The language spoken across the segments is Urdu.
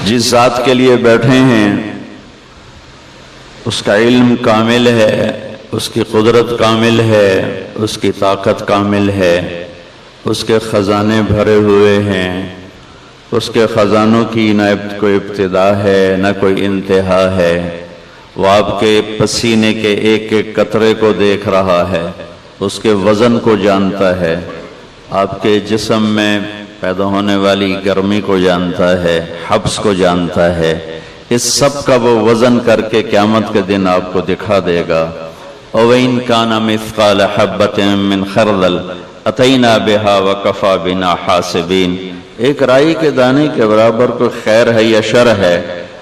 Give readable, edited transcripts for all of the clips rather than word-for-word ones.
جس ذات کے لیے بیٹھے ہیں اس کا علم کامل ہے، اس کی قدرت کامل ہے، اس کی طاقت کامل ہے، اس کے خزانے بھرے ہوئے ہیں، اس کے خزانوں کی نہ کوئی ابتدا ہے نہ کوئی انتہا ہے۔ وہ آپ کے پسینے کے ایک ایک قطرے کو دیکھ رہا ہے، اس کے وزن کو جانتا ہے، آپ کے جسم میں پیدا ہونے والی گرمی کو جانتا ہے، حبس کو جانتا ہے۔ اس سب کا وہ وزن کر کے قیامت کے دن آپ کو دکھا دے گا۔ وَإِن كَانَ مِثْقَالَ حَبَّةٍ مِّنْ خَرْدَلٍ أَتَيْنَا بِهَا وَكَفَى بِنَا حَاسِبِينَ۔ ایک رائی کے دانے کے برابر کوئی خیر ہے یا شر ہے،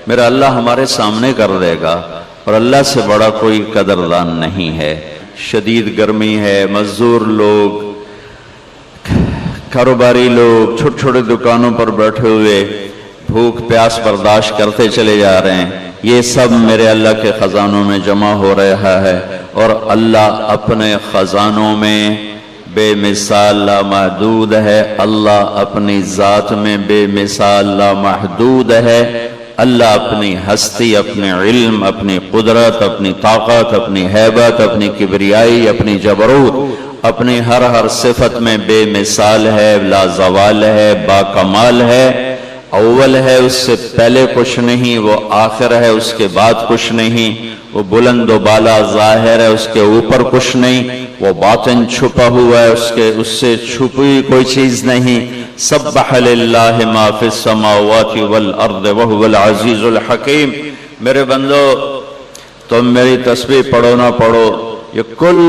میرا اللہ ہمارے سامنے کر دے گا، اور اللہ سے بڑا کوئی قدردان نہیں ہے۔ شدید گرمی ہے، مزدور لوگ، کاروباری لوگ چھوٹے چھوٹے دکانوں پر بیٹھے ہوئے بھوک پیاس برداشت کرتے چلے جا رہے ہیں، یہ سب میرے اللہ کے خزانوں میں جمع ہو رہا ہے، اور اللہ اپنے خزانوں میں بے مثال لامحدود ہے، اللہ اپنی ذات میں بے مثال لامحدود ہے۔ اللہ اپنی ہستی، اپنے علم، اپنی قدرت، اپنی طاقت، اپنی ہیبت، اپنی کبریائی، اپنی جبروت، اپنی ہر صفت میں بے مثال ہے، لا زوال ہے، با کمال ہے، اول ہے، اس سے پہلے کچھ نہیں، وہ آخر ہے، اس کے بعد کچھ نہیں، وہ بلند و بالا ظاہر ہے، اس کے اوپر کچھ نہیں، وہ باطن چھپا ہوا ہے، اس سے چھپی کوئی چیز نہیں۔ سبح للہ ما فی السماوات والارض وہو العزیز الحکیم۔ میرے بندو، تم میری تسبیح پڑھو نہ پڑھو، یہ کل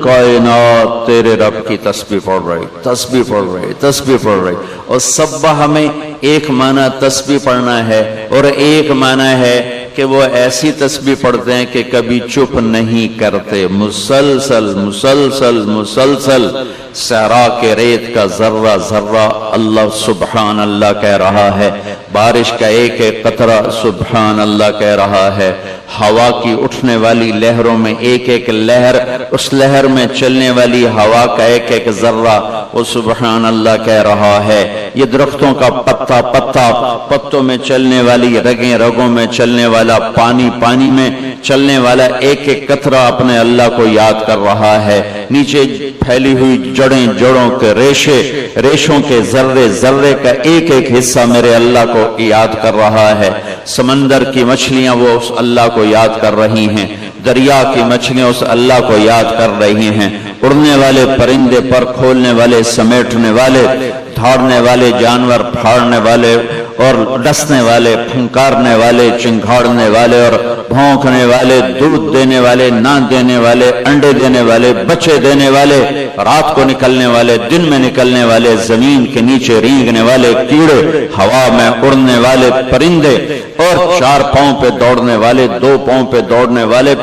کائنات تیرے رب کی تسبیح پڑھ رہی، تسبیح پڑھ رہی، تسبیح پڑھ رہی۔ اور سبح ہمیں ایک معنی تسبیح پڑھنا ہے، اور ایک معنی ہے کہ وہ ایسی تسبیح پڑھتے ہیں کہ کبھی چپ نہیں کرتے، مسلسل مسلسل مسلسل صحرا کے ریت کا ذرہ ذرہ اللہ سبحان اللہ کہہ رہا ہے، بارش کا ایک ایک قطرہ سبحان اللہ کہہ رہا ہے، ہوا کی اٹھنے والی لہروں میں ایک ایک لہر، اس لہر میں چلنے والی ہوا کا ایک ایک ذرہ وہ سبحان اللہ کہہ رہا ہے، یہ درختوں کا پتا پتا، پتوں میں چلنے والی رگیں، رگوں میں چلنے والا پانی، پانی میں چلنے والا ایک ایک قطرہ اپنے اللہ کو یاد کر رہا ہے، نیچے پھیلی ہوئی جڑیں، جڑوں کے ریشے، ریشوں کے ذرے ذرے کا ایک ایک حصہ میرے اللہ کو یاد کر رہا ہے، سمندر کی مچھلیاں وہ اس اللہ کو یاد کر رہی ہیں، دریا کی مچھلیاں اس اللہ کو یاد کر رہی ہیں، اڑنے والے پرندے، پر کھولنے والے، سمیٹنے والے، دھاڑنے والے جانور، پھاڑنے والے اور ڈسنے والے، پھنکارنے والے، چنگھاڑنے والے اور بھونکنے والے، دودھ دینے والے، نہ دینے والے، انڈے دینے والے، بچے دینے والے، رات کو نکلنے والے، دن میں نکلنے والے، زمین کے نیچے رینگنے والے کیڑے، ہوا میں اڑنے والے پرندے، اور 4 پاؤں پہ دوڑنے والے، 2 پاؤں پہ دوڑنے والے،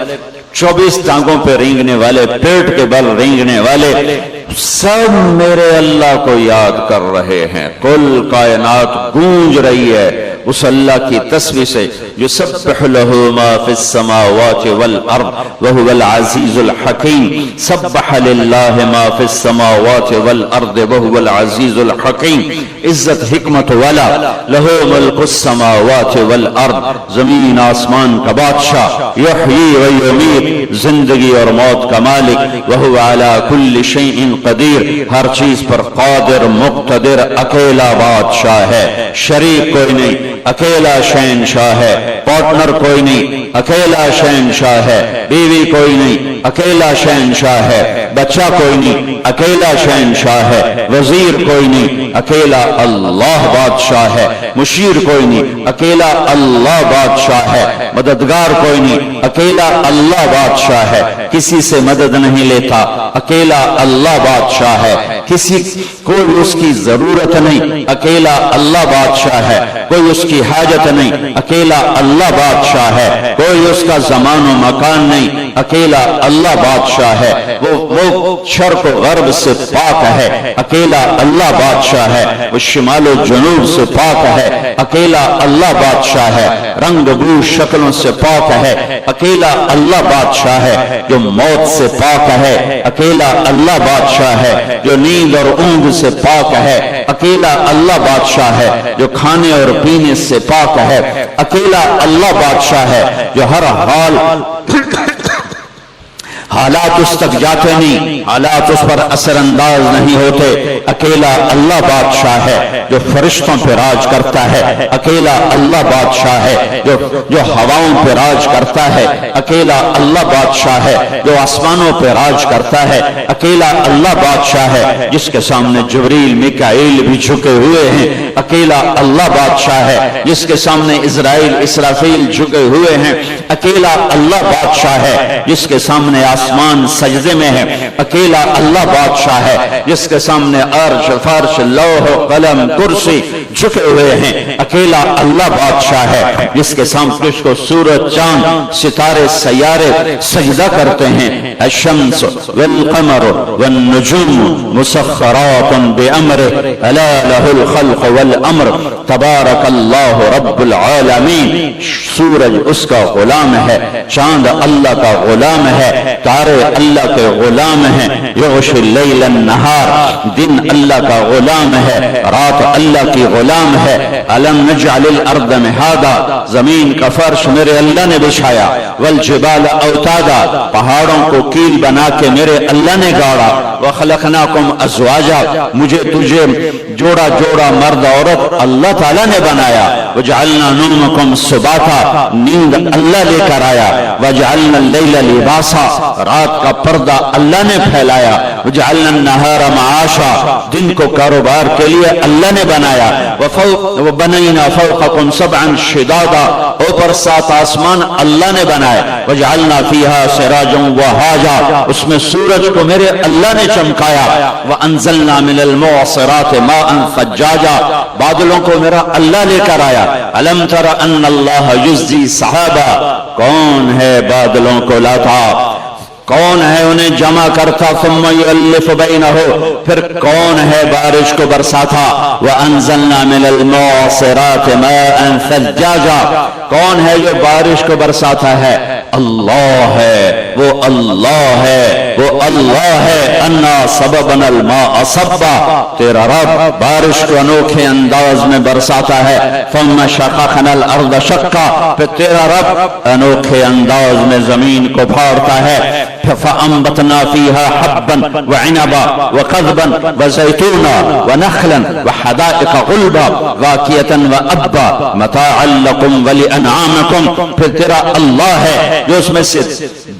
24 ٹانگوں پہ رینگنے والے، پیٹ کے بل رینگنے والے، سب میرے اللہ کو یاد کر رہے ہیں۔ کل کائنات گونج رہی ہے اس اللہ کی تسبیح سے، یسبح لہ ما فی السماوات والارض وہو العزیز الحکیم۔ سبح للہ ما فی السماوات والارض وہو العزیز الحکیم۔ عزت حکمت والا، لہ ملک السماوات والارض، زمین آسمان کا بادشاہ، یحیی و یمیت، زندگی اور موت کا مالک، وہو علی کل شیء قدیر، ہر چیز پر قادر مقتدر، اکیلا بادشاہ ہے، شریک کوئی نہیں، اکیلا شہنشاہ ہے، پارٹنر کوئی نہیں، اکیلا شہنشاہ ہے، بیوی کوئی نہیں، اکیلا شہنشاہ ہے، بچہ کوئی نہیں، اکیلا شہنشاہ ہے، وزیر کوئی نہیں، اکیلا اللہ بادشاہ ہے، مشیر کوئی نہیں، اکیلا اللہ بادشاہ ہے، مددگار کوئی نہیں، اکیلا اللہ بادشاہ ہے، کسی سے مدد نہیں لیتا، اکیلا اللہ بادشاہ ہے، کسی کوئی اس کی ضرورت نہیں، اکیلا اللہ بادشاہ ہے، کوئی اس کی حاجت نہیں، اکیلا اللہ بادشاہ ہے، کوئی اس کا زمان و مکان نہیں، اکیلا اللہ بادشاہ ہے، وہ شرق و غرب سے پاک ہے، اکیلا اللہ بادشاہ ہے، وہ شمال و جنوب سے پاک ہے، اکیلا اللہ بادشاہ ہے، رنگ بو شکلوں سے پاک ہے، اکیلا اللہ بادشاہ ہے، جو موت سے پاک ہے، اکیلا اللہ بادشاہ ہے، جو نیند اور اونگ سے پاک ہے، اکیلا اللہ بادشاہ ہے، جو کھانے اور پینے سے پاک ہے، اکیلا اللہ بادشاہ ہے، جو ہر حالات اس تک جاتے نہیں، حالات اس پر اثر انداز نہیں ہوتے، اکیلا اللہ بادشاہ ہے، جو فرشتوں پہ راج کرتا ہے، اکیلا اللہ بادشاہ ہے، جو ہواؤں پہ راج کرتا ہے، اکیلا اللہ بادشاہ ہے، جو آسمانوں پہ راج کرتا ہے، اکیلا اللہ بادشاہ ہے، جس کے سامنے جبریل میکائیل بھی جھکے ہوئے ہیں، اکیلا اللہ بادشاہ ہے، جس کے سامنے اسرائیل اسرافیل جھکے ہوئے ہیں، اکیلا اللہ بادشاہ ہے، جس کے سامنے آسمان سجدے میں ہے، اکیلا اللہ بادشاہ ہے، جس کے سامنے عرش فرش لوح قلم کرسی جھکے ہوئے ہیں، اکیلا اللہ بادشاہ ہے، جس کے سامنے جس کو سورج چاند ستارے سیارے سجدہ کرتے ہیں، الشمس والقمر والنجوم مسخرات بأمره الا له الخلق والامر تبارک اللہ رب العالمین۔ سورج اس کا غلام ہے، چاند اللہ کا غلام ہے، تارے اللہ کے غلام ہیں، یغشی اللیل النہار، دن اللہ کا غلام ہے، رات اللہ کی غلام ہے، الم نجعل الارض مہادا، زمین کا فرش میرے اللہ نے بچھایا، والجبال اوتادا، پہاڑوں کو کیل بنا کے میرے اللہ نے گاڑا، وخلقناکم ازواجا، مجھے تجھے جوڑا جوڑا مرد عورت اللہ تعالیٰ نے بنایا، وجعلنا نومکم سباتا، نیند اللہ لے کر آیا، وجعلنا اللیل لباسا، رات کا پردہ اللہ نے پھیلایا، وجعلنا النہار معاشا، دن کو کاروبار کے لیے اللہ نے بنایا، وبنینا فوقکم سبعا شدادا، اوپر 7 آسمان اللہ نے بنائے، وجعلنا فیہا سراجا وہاجا، اس میں سورج کو میرے اللہ نے چمکایا، وانزلنا من المعصرات ماء ثجاجا، بادلوں کو میرا اللہ لے کر آیا، الم تر ان اللہ یزجی صحابہ، کون ہے بادلوں کو لاتا، کون ہے انہیں جمع کرتا، ثم یؤلف بینہ، پھر کون ہے بارش کو برساتا، وانزلنا من المعصرات ماء ثجاجا، کون ہے جو بارش کو برساتا ہے، اللہ ہے، وہ اللہ ہے، وہ اللہ ہے، انا سببنا الماء صبا، تیرا رب بارش کو انوکھے انداز میں برساتا ہے، ثم شققنا الارض شقا، پھر تیرا رب انوکھے انداز میں زمین کو پھاڑتا ہے، فأنبتنا فيها حبا وعنبا وقضبا وزيتونا ونخلا وحدائق غلبا واكية وأبا متاعا لكم ولأنعامكم، پھر تیرا اللہ ہے جو اس میں سے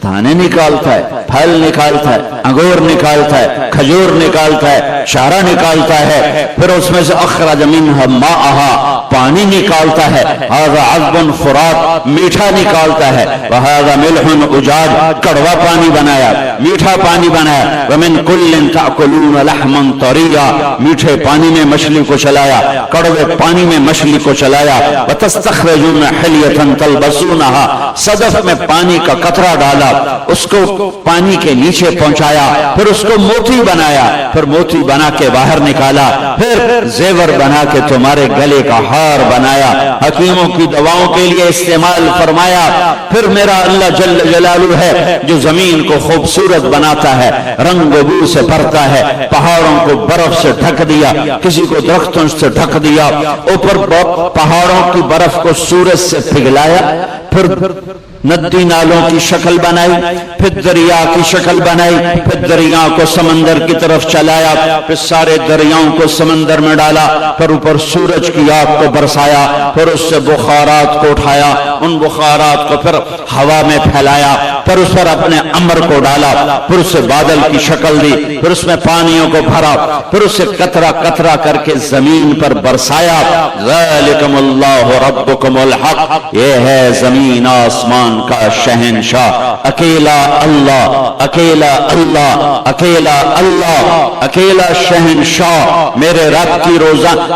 دانے نکالتا ہے، پھل نکالتا ہے، انگور نکالتا ہے، کھجور نکالتا ہے، چارہ نکالتا ہے، پھر اس میں سے اخرج منها ماءها، پانی نکالتا ہے، هذا عذب فرات، میٹھا نکالتا ہے، وهذا ملح اجاج، کڑوا پانی بنایا، میٹھا پانی بنایا، ومن کل تأکلون لحما طریا، میٹھے پانی میں مچھلی کو چلایا، کڑوے پانی میں مچھلی کو چلایا، وتستخرجون حلیة تلبسونها، صدف میں پانی کا قطرہ ڈالا، اس کو پانی کے نیچے پہنچایا، پھر اس کو موتی بنایا، پھر موتی بنا کے باہر نکالا، پھر زیور بنا کے تمہارے گلے کا ہار بنایا، حکیموں کی دواؤں کے لیے استعمال فرمایا، پھر میرا اللہ جل جلالہ ہے جو زمین کو خوبصورت بناتا ہے، رنگ و بو سے بھرتا ہے، پہاڑوں کو برف سے ڈھک دیا، کسی کو درختوں سے ڈھک دیا، اوپر پہاڑوں کی برف کو سورج سے پگھلایا، پھر ندی نالوں کی شکل بنائی، پھر دریا کی شکل بنائی، پھر دریا کو سمندر کی طرف چلایا، پھر سارے دریاؤں کو سمندر میں ڈالا، پھر اوپر سورج کی آگ کو برسایا، پھر اس سے بخارات کو اٹھایا، ان بخارات کو پھر ہوا میں پھیلایا، پھر اس پر اپنے امر کو ڈالا، پھر اس سے بادل کی شکل دی، پھر اس میں پانیوں کو بھرا، پھر اس سے قطرہ قطرہ کر کے زمین پر برسایا، ذالکم اللہ ربکم الحق، یہ ہے زمین آسمان کا شہنشاہ، اکیلا اللہ، اکیلا اللہ، اکیلا اللہ، اکیلا شہنشاہ۔ میرے رب کی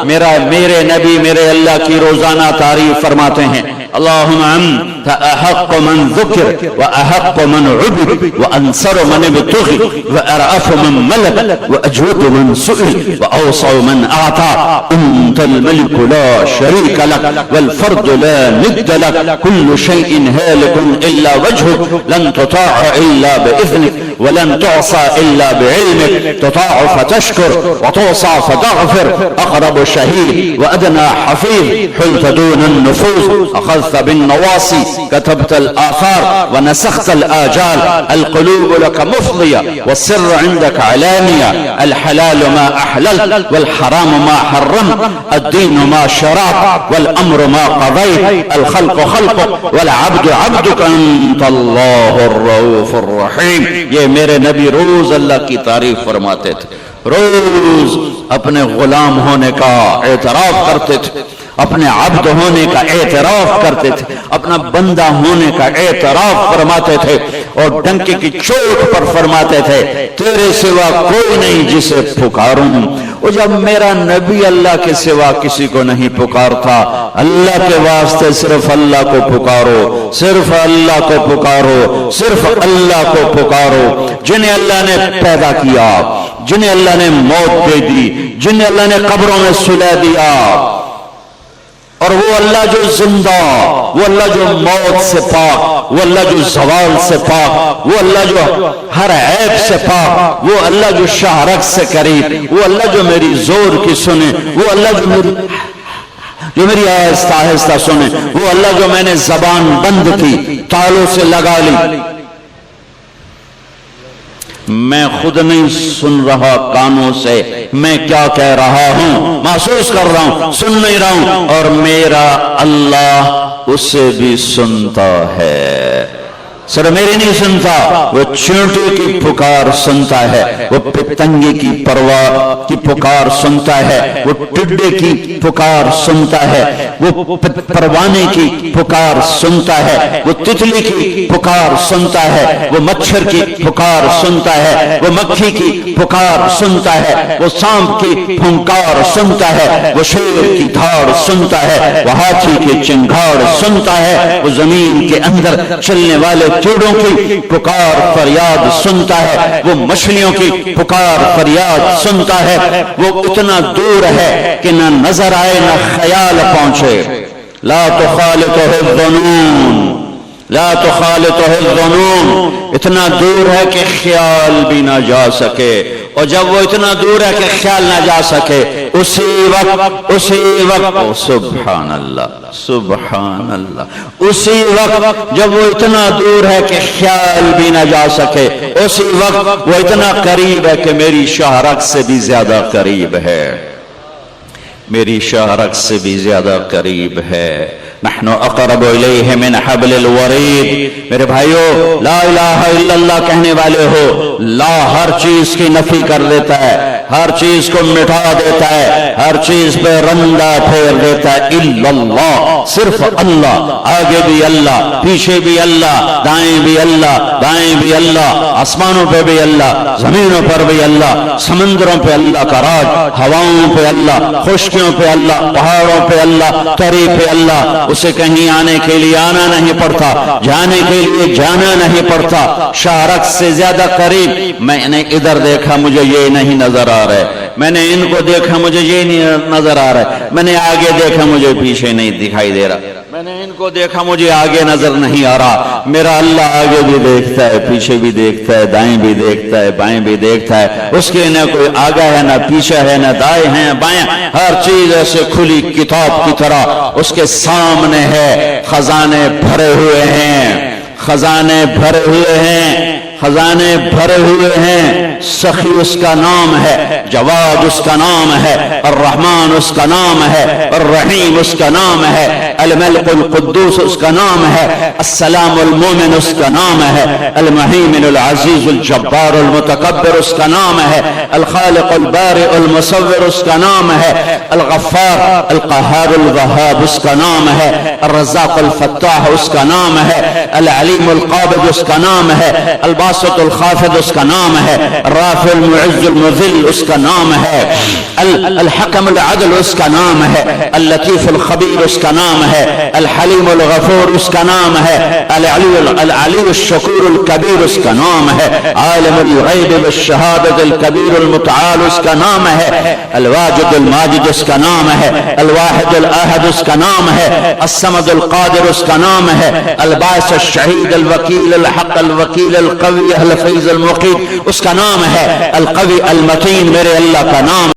میرے نبی میرے اللہ کی روزانہ تعریف فرماتے ہیں، اللہم فأحق من ذكر وأحق من عبد وأنصر من ابتغي وأرأف من ملك وأجود من سئل وأوصى من أعطى أنت الملك لا شريك لك والفرد لا ند لك كل شيء هالك إلا وجهك لن تطاع إلا بإذنك ولن تعصى إلا بعلمك تطاع فتشكر وتعصى فتغفر أقرب شهيد وأدنى حفيظ حلت دون النفوذ أخذت بالنواصي كتبت الآثار ونسخت الآجال القلوب لك مفضية والسر عندك علانية الحلال ما أحللت والحرام ما حرمت الدين ما شرعت والأمر ما قضيت الخلق خلقك والعبد عبدك أنت الله الرؤوف الرحيم. یہ میرے نبی روز اللہ کی تعریف فرماتے تھے، روز اپنے غلام ہونے کا اعتراف کرتے تھے، اپنے عبد ہونے کا اعتراف کرتے تھے، اپنا بندہ ہونے کا اعتراف فرماتے تھے اور ڈنکے کی چوٹ پر فرماتے تھے تیرے سوا کوئی نہیں جسے پکاروں. اور جب میرا نبی اللہ کے سوا کسی کو نہیں پکارتا، اللہ کے واسطے صرف اللہ کو پکارو، صرف اللہ کو پکارو، صرف اللہ کو پکارو. جنہیں اللہ نے پیدا کیا، جنہیں اللہ نے موت دے دی، جنہیں اللہ نے قبروں میں سلا دیا، اور وہ اللہ جو زندہ، وہ اللہ جو موت سے پاک، وہ اللہ جو زوال سے پاک، وہ اللہ جو ہر عیب سے پاک، وہ اللہ جو شہرک سے قریب، وہ اللہ جو میری زور کی سنے، وہ اللہ جو میری آہستہ آہستہ سنے، وہ اللہ جو میں نے زبان بند کی تالوں سے لگا لی، میں خود نہیں سن رہا کانوں سے میں کیا کہہ رہا ہوں، محسوس کر رہا ہوں، سن نہیں رہا ہوں، اور میرا اللہ اسے بھی سنتا ہے. صرف میری نہیں سنتا، وہ چونٹے کی پکار سنتا ہے، وہ پتنگے کی پرواہ کی پکار سنتا ہے، وہ ٹڈے کی پکار سنتا ہے، وہ پروانے کی پکار سنتا ہے، وہ تتلی کی پکار سنتا ہے، وہ مچھر کی پکار سنتا ہے، وہ مکھی کی پکار سنتا ہے، وہ سانپ کی پھنکار سنتا ہے، وہ شیر کی دھاڑ سنتا ہے، وہ ہاتھی کی چنگھاڑ سنتا ہے، وہ زمین کے اندر چلنے والے چوڑوں کی پکار فریاد سنتا ہے، وہ مچھلیوں کی پکار فریاد سنتا ہے. وہ اتنا دور ہے کہ نہ نظر آئے نہ خیال پہنچے. لا تخالطہ الظنون، لا تخالطہ الظنون، اتنا دور ہے کہ خیال بھی نہ جا سکے، اور جب وہ اتنا دور ہے کہ خیال نہ جا سکے اسی وقت سبحان اللہ سبحان اللہ، اسی وقت جب وہ اتنا دور ہے کہ خیال بھی نہ جا سکے اسی وقت وہ اتنا قریب ہے کہ میری شاہرگ سے بھی زیادہ قریب ہے، میری شاہرگ سے بھی زیادہ قریب ہے. نحن اقرب الیہ من حبل الورید. میرے بھائیو، لا الہ الا اللہ کہنے والے ہو، لا ہر چیز کی نفی کر دیتا ہے، ہر چیز کو مٹا دیتا ہے، ہر چیز پہ رندہ پھیر دیتا ہے. الا اللہ، صرف اللہ، آگے بھی اللہ، پیچھے بھی اللہ، دائیں بھی اللہ، بائیں بھی اللہ، آسمانوں پہ بھی اللہ، زمینوں پر بھی اللہ، سمندروں پہ اللہ کا راج، ہواؤں پہ اللہ، خشکیوں پہ اللہ، پہاڑوں پہ اللہ، تری پہ اللہ. اسے کہیں آنے کے لیے آنا نہیں پڑتا، جانے کے لیے جانا نہیں پڑتا، شاہرگ سے زیادہ قریب. میں نے ادھر دیکھا مجھے یہ نہیں نظر آ رہا ہے، میں نے ان کو دیکھا مجھے یہ نہیں نظر آ رہا ہے، میں نے آگے دیکھا مجھے پیچھے نہیں دکھائی دے رہا، میں نے ان کو دیکھا مجھے آگے نظر نہیں آ رہا. میرا اللہ آگے بھی دیکھتا ہے، پیچھے بھی دیکھتا ہے، دائیں بھی دیکھتا ہے، بائیں بھی دیکھتا ہے. اس کے نہ کوئی آگے ہے، نہ پیچھے ہے، نہ دائیں ہیں بائیں، ہر چیز ایسے کھلی کتاب کی طرح اس کے سامنے ہے. خزانے بھرے ہوئے ہیں، خزانے بھرے ہوئے ہیں، خزانے بھرے ہوئے ہیں. سخی اس کا نام ہے، جواد اس کا نام ہے، الرحمن اس کا نام ہے، الرحیم اس کا نام ہے، الملک القدوس اس کا نام ہے، السلام المومن اس کا نام ہے، المہیمن العزیز الجبار المتکبر اس کا نام ہے، الخالق البارئ المصور اس کا نام ہے، الغفار القہار الوہاب اس کا نام ہے، الرزاق الفتاح اس کا نام ہے، العلیم القابض اس کا نام ہے، الباقی الباسط الخافض اس کا نام ہے، الرافع المعز المذل اس کا نام ہے، الحکم العدل اس کا نام ہے، اللطیف الخبیر اس کا نام ہے، الحلیم الغفور اس کا نام ہے، العلی الشکور الکبیر اس کا نام ہے، عالم الغیب والشہادت الکبیر المتعال اس کا نام ہے، الواجد الماجد اس کا نام ہے، الواحد الاحد اس کا نام ہے، الصمد القادر اس کا نام ہے، الباعث الشہید الوکیل الحق الوکیل القوی الحفیظ المقیت اس کا نام ہے، القوی المتین میرے اللہ کا نام